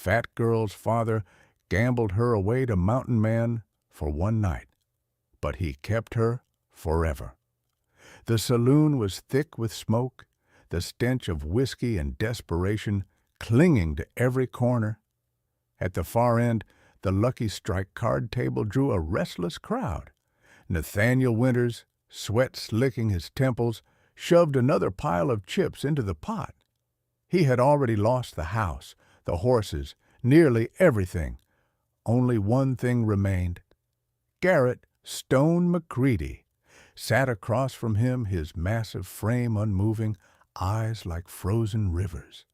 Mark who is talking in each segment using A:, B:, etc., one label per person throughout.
A: fat girl's father gambled her away to Mountain Man for one night, but he kept her forever. The saloon was thick with smoke, the stench of whiskey and desperation clinging to every corner. At the far end, the Lucky Strike card table drew a restless crowd. Nathaniel Winters, sweat slicking his temples, shoved another pile of chips into the pot. He had already lost the house, the horses, nearly everything. Only one thing remained. Garrett Stone McCready sat across from him, his massive frame unmoving, eyes like frozen rivers.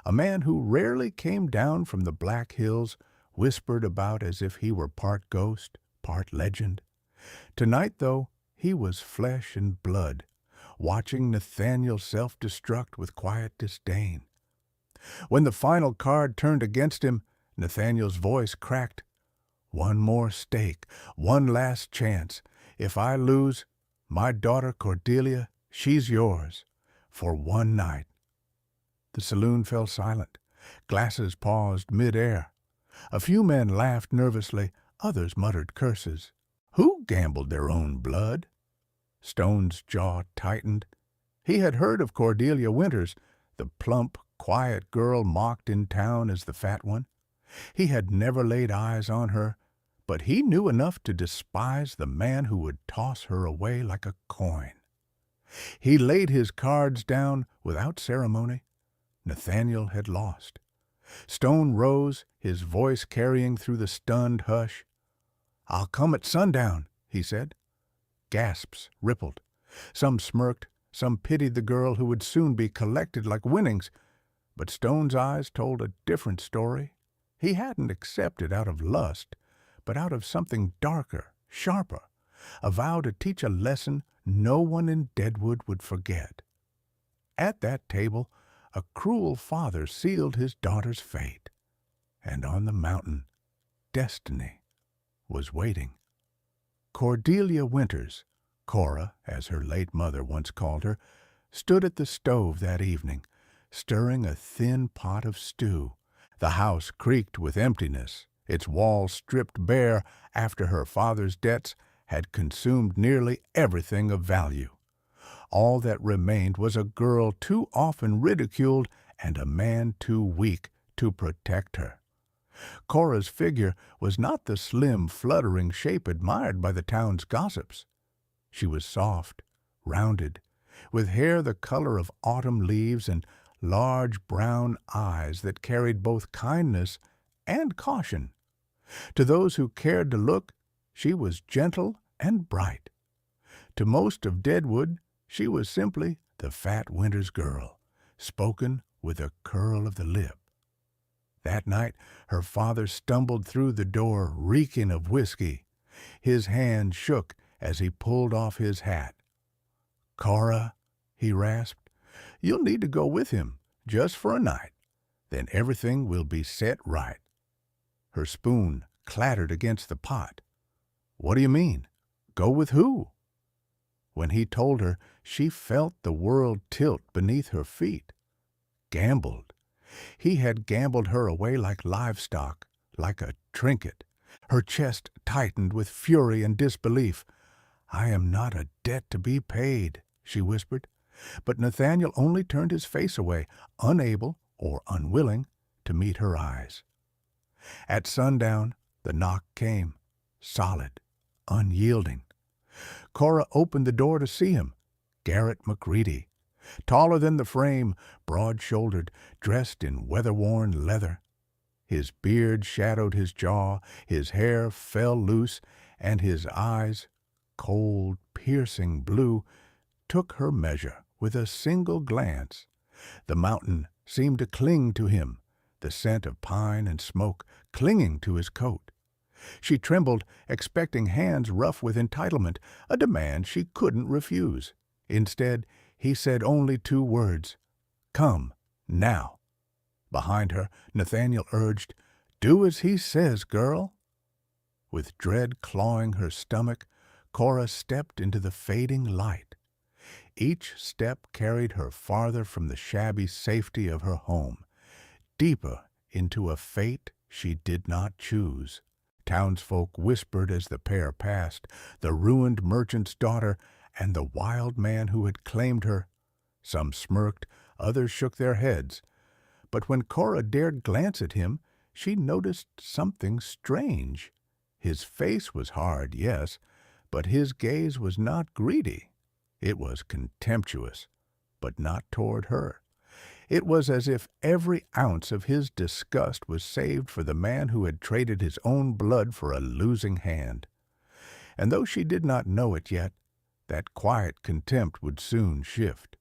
A: A man who rarely came down from the Black Hills, whispered about as if he were part ghost, part legend. Tonight, though, he was flesh and blood, watching Nathaniel self-destruct with quiet disdain. When the final card turned against him, Nathaniel's voice cracked. "One more stake, one last chance. If I lose, my daughter Cordelia, she's yours, for one night." The saloon fell silent. Glasses paused mid-air. A few men laughed nervously, others muttered curses. Who gambled their own blood? Stone's jaw tightened. He had heard of Cordelia Winters, the plump, quiet girl mocked in town as the fat one. He had never laid eyes on her, but he knew enough to despise the man who would toss her away like a coin. He laid his cards down without ceremony. Nathaniel had lost. Stone rose, his voice carrying through the stunned hush. "I'll come at sundown," he said. Gasps rippled. Some smirked, some pitied the girl who would soon be collected like winnings. But Stone's eyes told a different story. He hadn't accepted out of lust, but out of something darker, sharper, a vow to teach a lesson no one in Deadwood would forget. At that table, a cruel father sealed his daughter's fate, and on the mountain, destiny was waiting. Cordelia Winters, Cora, as her late mother once called her, stood at the stove that evening, stirring a thin pot of stew. The house creaked with emptiness, its walls stripped bare after her father's debts had consumed nearly everything of value. All that remained was a girl too often ridiculed and a man too weak to protect her. Cora's figure was not the slim, fluttering shape admired by the town's gossips. She was soft, rounded, with hair the color of autumn leaves and large brown eyes that carried both kindness and caution. To those who cared to look, she was gentle and bright. To most of Deadwood, she was simply the fat Winters girl, spoken with a curl of the lip. That night, her father stumbled through the door, reeking of whiskey. His hand shook as he pulled off his hat. "Cora," he rasped, "you'll need to go with him, just for a night. Then everything will be set right." Her spoon clattered against the pot. "What do you mean? Go with who?" When he told her, she felt the world tilt beneath her feet. Gambled. He had gambled her away like livestock, like a trinket. Her chest tightened with fury and disbelief. "I am not a debt to be paid," she whispered. But Nathaniel only turned his face away, unable or unwilling to meet her eyes. At sundown, the knock came, solid, unyielding. Cora opened the door to see him, Garrett McCready, taller than the frame, broad-shouldered, dressed in weather-worn leather. His beard shadowed his jaw, his hair fell loose, and his eyes, cold, piercing blue, took her measure with a single glance. The mountain seemed to cling to him, the scent of pine and smoke clinging to his coat. She trembled, expecting hands rough with entitlement, a demand she couldn't refuse. Instead, he said only 2 words, "Come, now." Behind her, Nathaniel urged, "Do as he says, girl." With dread clawing her stomach, Cora stepped into the fading light. Each step carried her farther from the shabby safety of her home, deeper into a fate she did not choose. Townsfolk whispered as the pair passed, the ruined merchant's daughter and the wild man who had claimed her. Some smirked, others shook their heads. But when Cora dared glance at him, she noticed something strange. His face was hard, yes, but his gaze was not greedy. It was contemptuous, but not toward her. It was as if every ounce of his disgust was saved for the man who had traded his own blood for a losing hand. And though she did not know it yet, that quiet contempt would soon shift.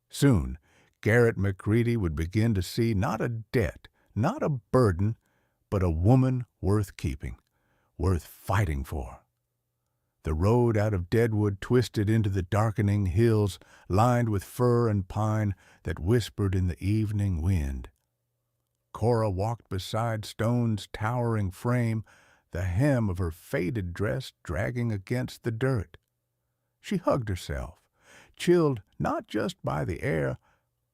A: Soon, Garrett McCready would begin to see not a debt, not a burden, but a woman worth keeping, worth fighting for. The road out of Deadwood twisted into the darkening hills, lined with fir and pine that whispered in the evening wind. Cora walked beside Stone's towering frame, the hem of her faded dress dragging against the dirt. She hugged herself, chilled not just by the air,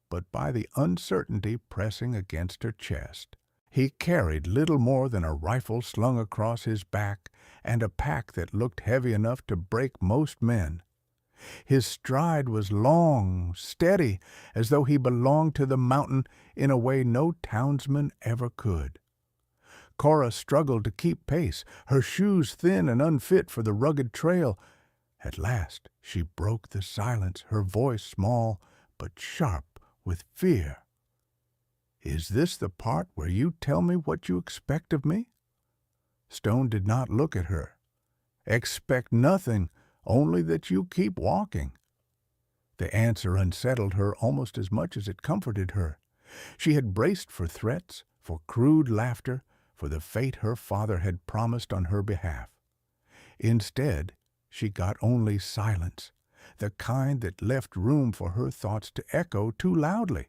A: but by the uncertainty pressing against her chest. He carried little more than a rifle slung across his back and a pack that looked heavy enough to break most men. His stride was long, steady, as though he belonged to the mountain in a way no townsman ever could. Cora struggled to keep pace, her shoes thin and unfit for the rugged trail. At last she broke the silence, her voice small but sharp with fear. "Is this the part where you tell me what you expect of me?" Stone did not look at her. "Expect nothing, only that you keep walking." The answer unsettled her almost as much as it comforted her. She had braced for threats, for crude laughter, for the fate her father had promised on her behalf. Instead, she got only silence, the kind that left room for her thoughts to echo too loudly.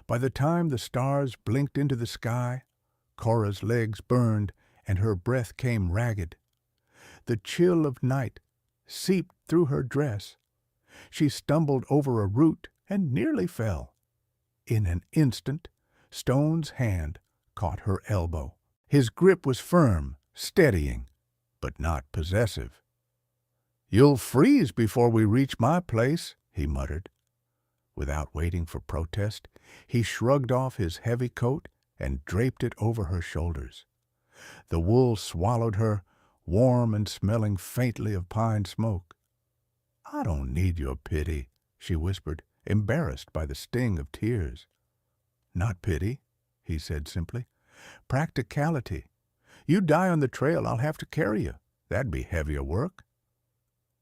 A: By the time the stars blinked into the sky, Cora's legs burned and her breath came ragged. The chill of night seeped through her dress. She stumbled over a root and nearly fell. In an instant, Stone's hand caught her elbow. His grip was firm, steadying, but not possessive. "You'll freeze before we reach my place," he muttered. Without waiting for protest, he shrugged off his heavy coat and draped it over her shoulders. The wool swallowed her, warm and smelling faintly of pine smoke. "I don't need your pity," she whispered, embarrassed by the sting of tears. "Not pity," he said simply. "Practicality. You die on the trail, I'll have to carry you. That'd be heavier work."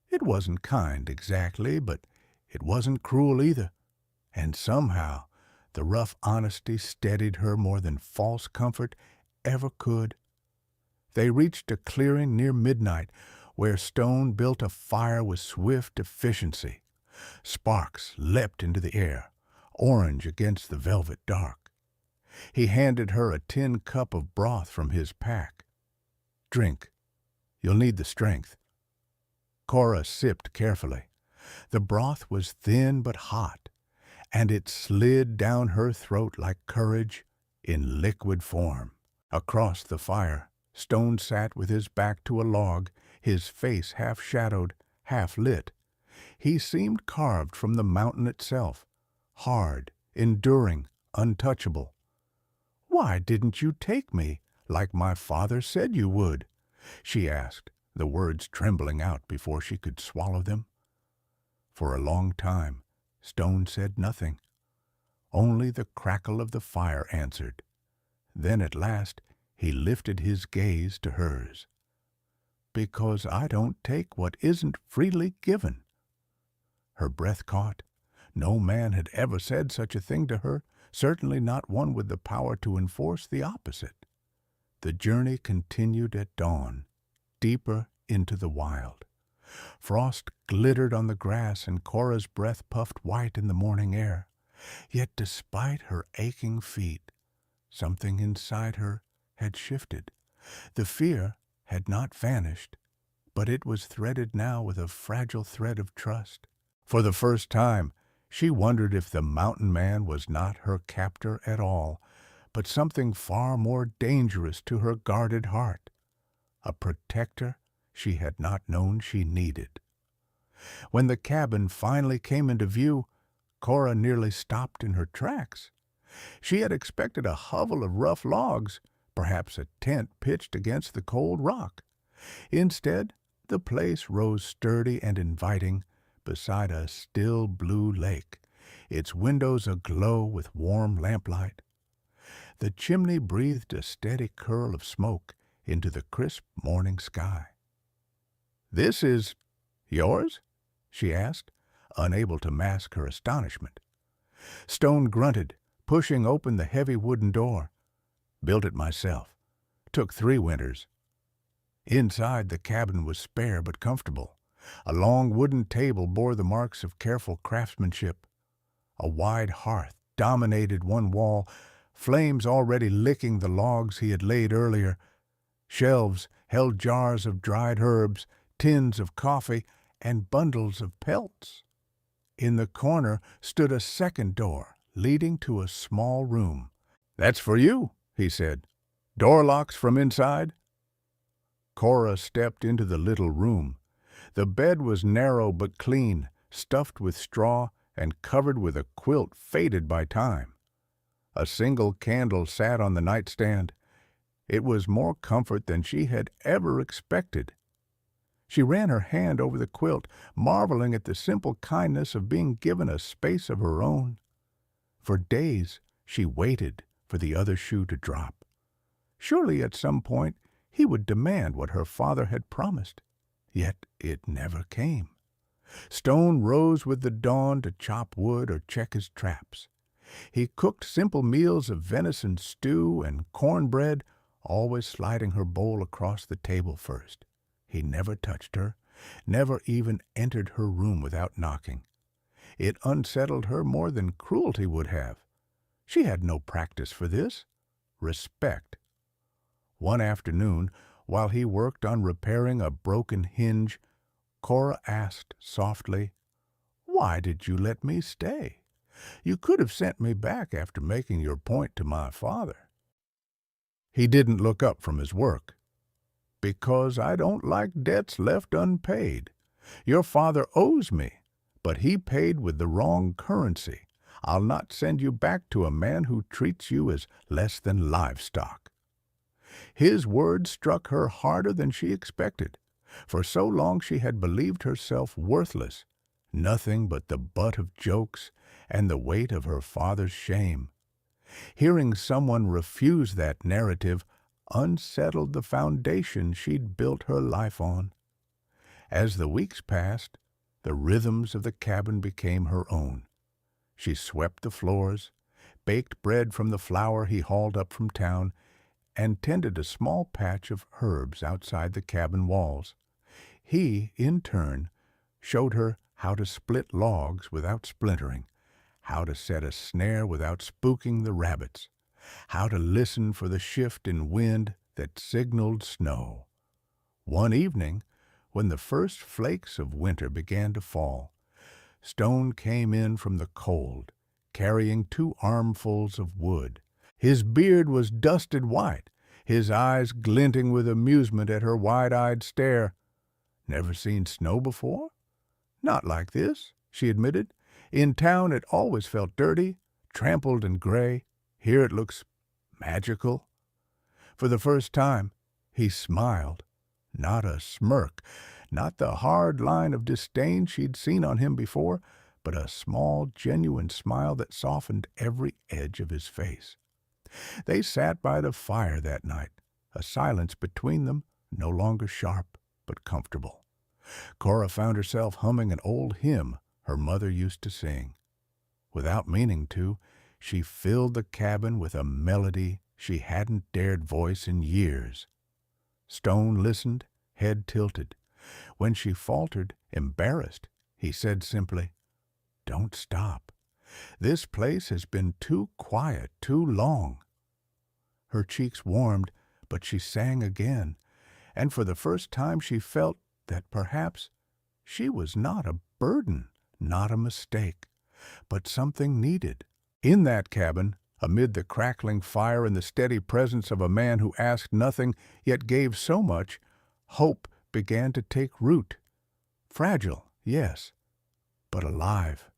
A: It wasn't kind exactly, but it wasn't cruel either. And somehow the rough honesty steadied her more than false comfort ever could. They reached a clearing near midnight where Stone built a fire with swift efficiency. Sparks leapt into the air, orange against the velvet dark. He handed her a tin cup of broth from his pack. "Drink. You'll need the strength." Cora sipped carefully. The broth was thin but hot, and it slid down her throat like courage in liquid form. Across the fire, Stone sat with his back to a log, his face half-shadowed, half-lit. He seemed carved from the mountain itself, hard, enduring, untouchable. "Why didn't you take me, like my father said you would?" she asked, the words trembling out before she could swallow them. For a long time, Stone said nothing. Only the crackle of the fire answered. Then at last he lifted his gaze to hers. "Because I don't take what isn't freely given." Her breath caught. No man had ever said such a thing to her, certainly not one with the power to enforce the opposite. The journey continued at dawn, deeper into the wild. Frost glittered on the grass and Cora's breath puffed white in the morning air. Yet despite her aching feet, something inside her had shifted. The fear had not vanished, but it was threaded now with a fragile thread of trust. For the first time, she wondered if the mountain man was not her captor at all, but something far more dangerous to her guarded heart, a protector she had not known she needed. When the cabin finally came into view, Cora nearly stopped in her tracks. She had expected a hovel of rough logs, perhaps a tent pitched against the cold rock. Instead, the place rose sturdy and inviting beside a still blue lake, its windows aglow with warm lamplight. The chimney breathed a steady curl of smoke into the crisp morning sky. "This is yours?" she asked, unable to mask her astonishment. Stone grunted, pushing open the heavy wooden door. "Built it myself. Took 3 winters." Inside, the cabin was spare but comfortable. A long wooden table bore the marks of careful craftsmanship. A wide hearth dominated one wall, flames already licking the logs he had laid earlier. Shelves held jars of dried herbs, tins of coffee, and bundles of pelts. In the corner stood a second door, leading to a small room. "That's for you," he said. "Door locks from inside?" Cora stepped into the little room. The bed was narrow but clean, stuffed with straw and covered with a quilt faded by time. A single candle sat on the nightstand. It was more comfort than she had ever expected. She ran her hand over the quilt, marveling at the simple kindness of being given a space of her own. For days she waited for the other shoe to drop. Surely at some point he would demand what her father had promised. Yet it never came. Stone rose with the dawn to chop wood or check his traps. He cooked simple meals of venison stew and cornbread, always sliding her bowl across the table first. He never touched her, never even entered her room without knocking. It unsettled her more than cruelty would have. She had no practice for this. Respect. One afternoon, while he worked on repairing a broken hinge, Cora asked softly, "Why did you let me stay? You could have sent me back after making your point to my father." He didn't look up from his work. "Because I don't like debts left unpaid. Your father owes me, but he paid with the wrong currency. I'll not send you back to a man who treats you as less than livestock." His words struck her harder than she expected. For so long she had believed herself worthless, nothing but the butt of jokes and the weight of her father's shame. Hearing someone refuse that narrative unsettled the foundation she'd built her life on. As the weeks passed, the rhythms of the cabin became her own. She swept the floors, baked bread from the flour he hauled up from town, and tended a small patch of herbs outside the cabin walls. He, in turn, showed her how to split logs without splintering, how to set a snare without spooking the rabbits, how to listen for the shift in wind that signaled snow. One evening, when the first flakes of winter began to fall, Stone came in from the cold, carrying 2 armfuls of wood. His beard was dusted white, his eyes glinting with amusement at her wide-eyed stare. "Never seen snow before?" "Not like this," she admitted. "In town it always felt dirty, trampled and gray. Here it looks magical." For the first time, he smiled. Not a smirk, not the hard line of disdain she'd seen on him before, but a small, genuine smile that softened every edge of his face. They sat by the fire that night, a silence between them no longer sharp but comfortable. Cora found herself humming an old hymn her mother used to sing. Without meaning to, she filled the cabin with a melody she hadn't dared voice in years. Stone listened, head tilted. When she faltered, embarrassed, he said simply, "Don't stop. This place has been too quiet too long." Her cheeks warmed, but she sang again, and for the first time she felt that perhaps she was not a burden, not a mistake, but something needed. In that cabin, Amid the crackling fire and the steady presence of a man who asked nothing yet gave so much, hope began to take root. Fragile, yes, but alive.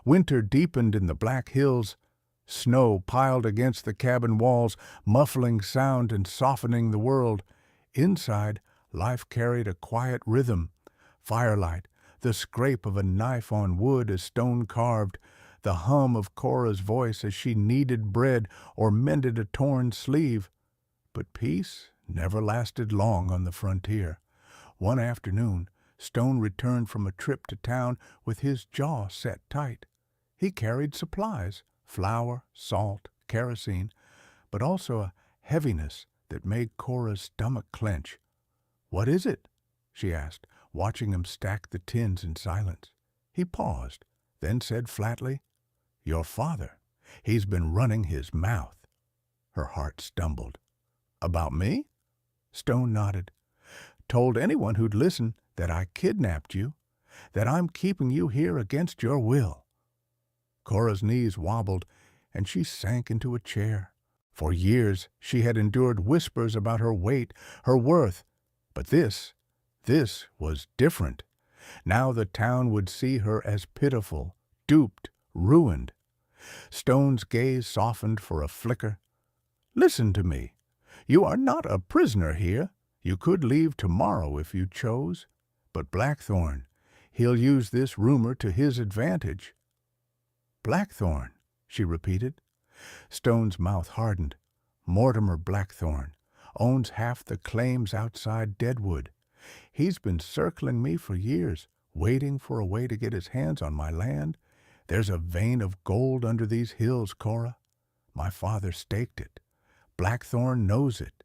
A: Winter deepened in the black hills. Snow piled against the cabin walls, muffling sound and softening the world. Inside, life carried a quiet rhythm. Firelight, the scrape of a knife on wood as stone carved, the hum of Cora's voice as she kneaded bread or mended a torn sleeve. But peace never lasted long on the frontier. One afternoon, Stone returned from a trip to town with his jaw set tight. He carried supplies, flour, salt, kerosene, but also a heaviness that made Cora's stomach clench. "What is it?" she asked, watching him stack the tins in silence. He paused, then said flatly, "Your father. He's been running his mouth." Her heart stumbled. "About me?" Stone nodded. "Told anyone who'd listen that I kidnapped you, that I'm keeping you here against your will." Cora's knees wobbled, and she sank into a chair. For years she had endured whispers about her weight, her worth. But this was different. Now the town would see her as pitiful, duped, ruined. Stone's gaze softened for a flicker. "Listen to me. You are not a prisoner here. You could leave tomorrow if you chose. But Blackthorn, he'll use this rumor to his advantage." "Blackthorn," she repeated. Stone's mouth hardened. "Mortimer Blackthorn owns half the claims outside Deadwood. He's been circling me for years, waiting for a way to get his hands on my land. There's a vein of gold under these hills, Cora. My father staked it. Blackthorn knows it."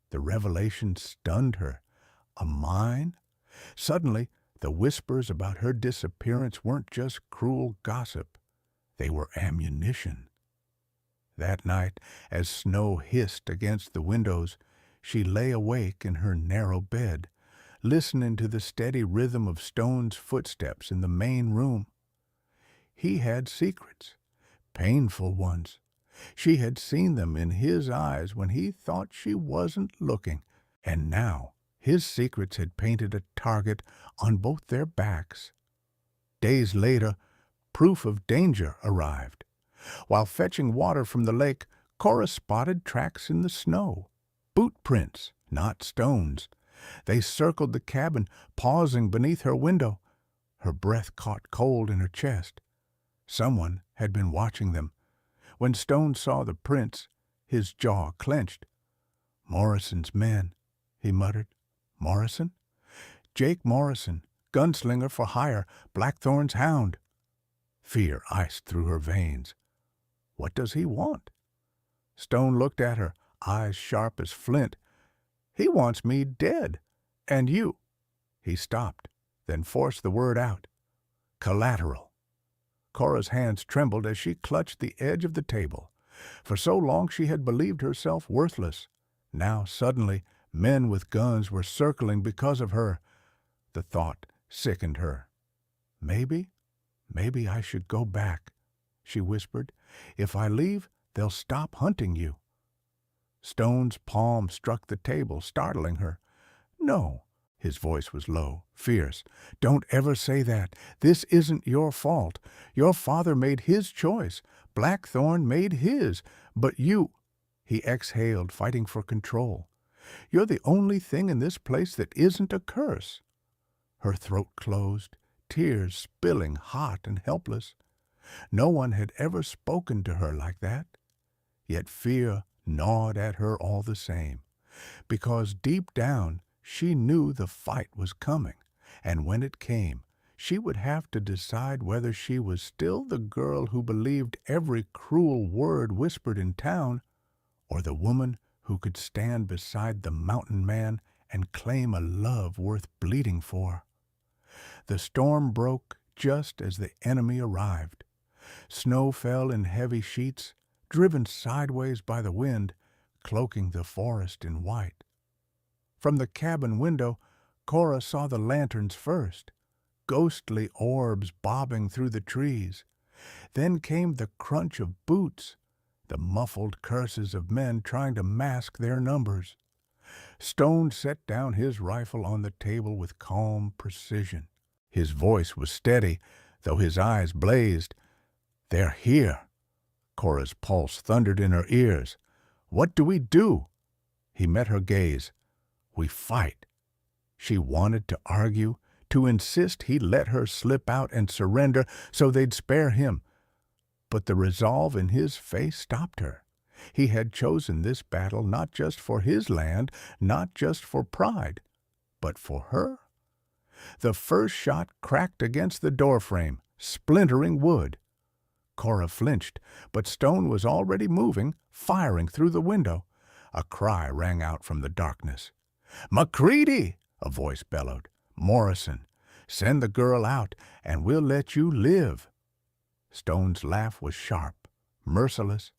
A: The revelation stunned her. A mine? Suddenly, the whispers about her disappearance weren't just cruel gossip. They were ammunition. That night, as snow hissed against the windows, she lay awake in her narrow bed, listening to the steady rhythm of Stone's footsteps in the main room. He had secrets, painful ones. She had seen them in his eyes when he thought she wasn't looking, and now his secrets had painted a target on both their backs. Days later, proof of danger arrived. While fetching water from the lake, Cora spotted tracks in the snow. Boot prints, not stones. They circled the cabin, pausing beneath her window. Her breath caught cold in her chest. Someone had been watching them. When Stone saw the prints, his jaw clenched. "Morrison's men," he muttered. "Morrison? Jake Morrison, gunslinger for hire, Blackthorn's hound." Fear iced through her veins. What does he want? Stone looked at her, eyes sharp as flint. "He wants me dead. And you—" He stopped, then forced the word out. "Collateral." Cora's hands trembled as she clutched the edge of the table. For so long she had believed herself worthless. Now, suddenly, men with guns were circling because of her. The thought sickened her. Maybe I should go back," she whispered. "If I leave, they'll stop hunting you." Stone's palm struck the table, startling her. "No." His voice was low, fierce. "Don't ever say that. This isn't your fault. Your father made his choice. Blackthorn made his. But you—" He exhaled, fighting for control. "You're the only thing in this place that isn't a curse." Her throat closed, tears spilling hot and helpless. No one had ever spoken to her like that. Yet fear gnawed at her all the same, because deep down she knew the fight was coming, and when it came, she would have to decide whether she was still the girl who believed every cruel word whispered in town, or the woman who could stand beside the mountain man and claim a love worth bleeding for. The storm broke just as the enemy arrived. Snow fell in heavy sheets, driven sideways by the wind, cloaking the forest in white. From the cabin window, Cora saw the lanterns first, ghostly orbs bobbing through the trees. Then came the crunch of boots, the muffled curses of men trying to mask their numbers. Stone set down his rifle on the table with calm precision. His voice was steady, though his eyes blazed. "They're here." Cora's pulse thundered in her ears. "What do we do?" He met her gaze. "We fight." She wanted to argue, to insist he let her slip out and surrender so they'd spare him. But the resolve in his face stopped her. He had chosen this battle not just for his land, not just for pride, but for her. The first shot cracked against the doorframe, splintering wood. Cora flinched, but Stone was already moving, firing through the window. A cry rang out from the darkness. "McCready!" a voice bellowed. "Morrison, send the girl out, and we'll let you live." Stone's laugh was sharp, merciless.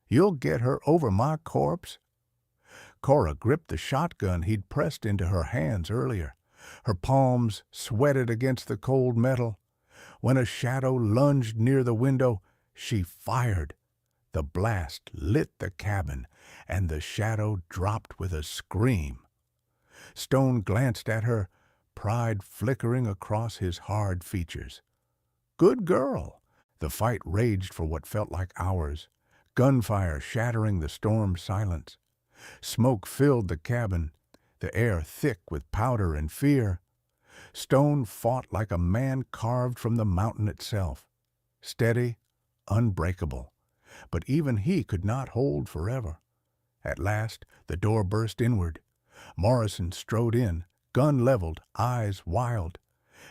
A: "You'll get her over my corpse." Cora gripped the shotgun he'd pressed into her hands earlier. Her palms sweated against the cold metal. When a shadow lunged near the window, she fired. The blast lit the cabin, and the shadow dropped with a scream. Stone glanced at her, pride flickering across his hard features. Good girl. The fight raged for what felt like hours, gunfire shattering the storm's silence. Smoke filled the cabin, the air thick with powder and fear. Stone fought like a man carved from the mountain itself, steady, unbreakable. But even he could not hold forever. At last, the door burst inward. Morrison strode in, gun leveled, eyes wild.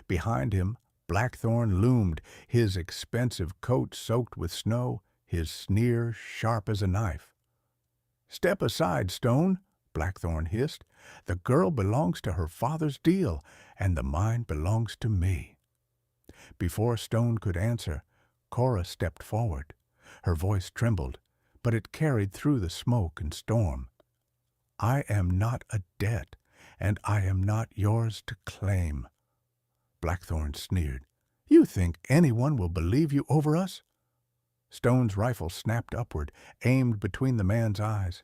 A: Behind him, Blackthorn loomed, his expensive coat soaked with snow, his sneer sharp as a knife. "Step aside, Stone," Blackthorn hissed. "The girl belongs to her father's deal, and the mine belongs to me." Before Stone could answer, Cora stepped forward. Her voice trembled, but it carried through the smoke and storm. "I am not a debt, and I am not yours to claim." Blackthorn sneered. "You think anyone will believe you over us?" Stone's rifle snapped upward, aimed between the man's eyes.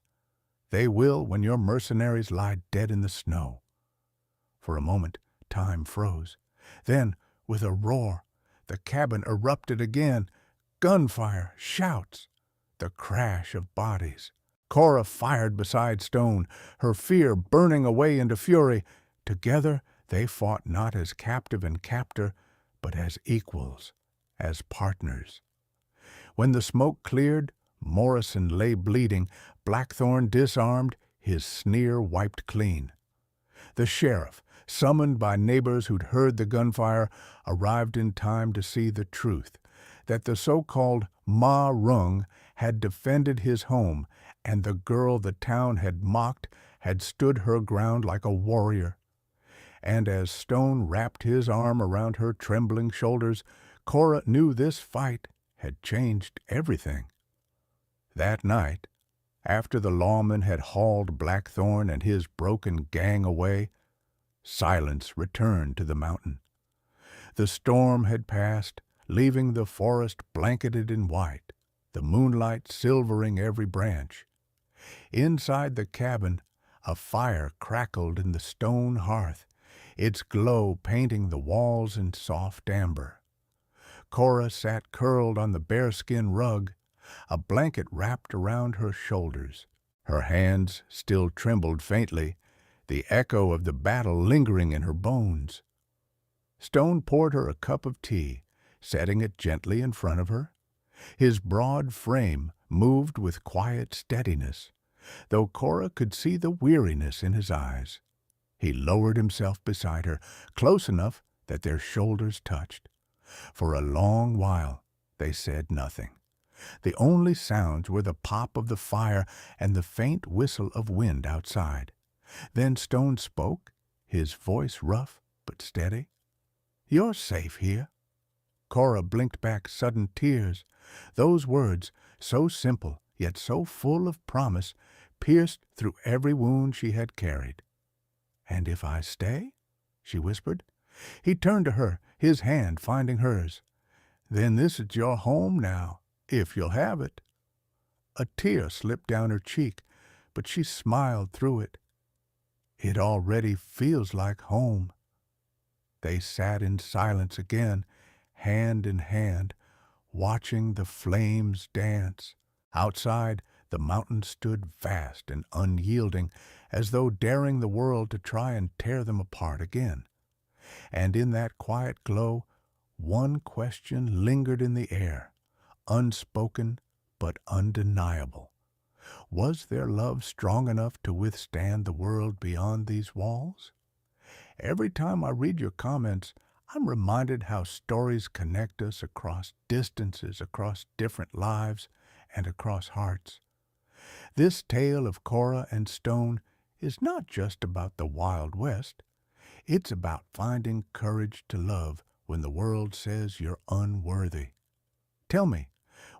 A: "They will when your mercenaries lie dead in the snow." For a moment, time froze. Then, with a roar, the cabin erupted again. Gunfire, shouts, the crash of bodies. Cora fired beside Stone, her fear burning away into fury. Together, they fought not as captive and captor, but as equals, as partners. When the smoke cleared, Morrison lay bleeding, Blackthorn disarmed, his sneer wiped clean. The sheriff, summoned by neighbors who'd heard the gunfire, arrived in time to see the truth, that the so-called Ma Rung had defended his home, and the girl the town had mocked had stood her ground like a warrior. And as Stone wrapped his arm around her trembling shoulders, Cora knew this fight had changed everything. That night, after the lawman had hauled Blackthorn and his broken gang away, silence returned to the mountain. The storm had passed, leaving the forest blanketed in white, the moonlight silvering every branch. Inside the cabin, a fire crackled in the stone hearth, its glow painting the walls in soft amber. Cora sat curled on the bearskin rug, a blanket wrapped around her shoulders. Her hands still trembled faintly, the echo of the battle lingering in her bones. Stone poured her a cup of tea, setting it gently in front of her. His broad frame moved with quiet steadiness, though Cora could see the weariness in his eyes. He lowered himself beside her, close enough that their shoulders touched. For a long while they said nothing. The only sounds were the pop of the fire and the faint whistle of wind outside. Then Stone spoke, his voice rough but steady. "You're safe here." Cora blinked back sudden tears. Those words, so simple yet so full of promise, pierced through every wound she had carried. "And if I stay?" she whispered. He turned to her, his hand finding hers. "Then this is your home now, if you'll have it." A tear slipped down her cheek, but she smiled through it. It already feels like home. They sat in silence again, hand in hand, watching the flames dance. Outside, the mountain stood vast and unyielding, as though daring the world to try and tear them apart again. And in that quiet glow, one question lingered in the air, unspoken but undeniable. Was their love strong enough to withstand the world beyond these walls? Every time I read your comments, I'm reminded how stories connect us across distances, across different lives, and across hearts. This tale of Cora and Stone is not just about the Wild West. It's about finding courage to love when the world says you're unworthy. Tell me,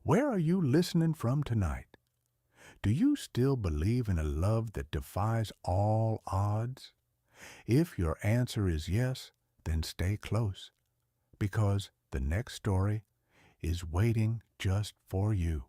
A: where are you listening from tonight? Do you still believe in a love that defies all odds? If your answer is yes, then stay close, because the next story is waiting just for you.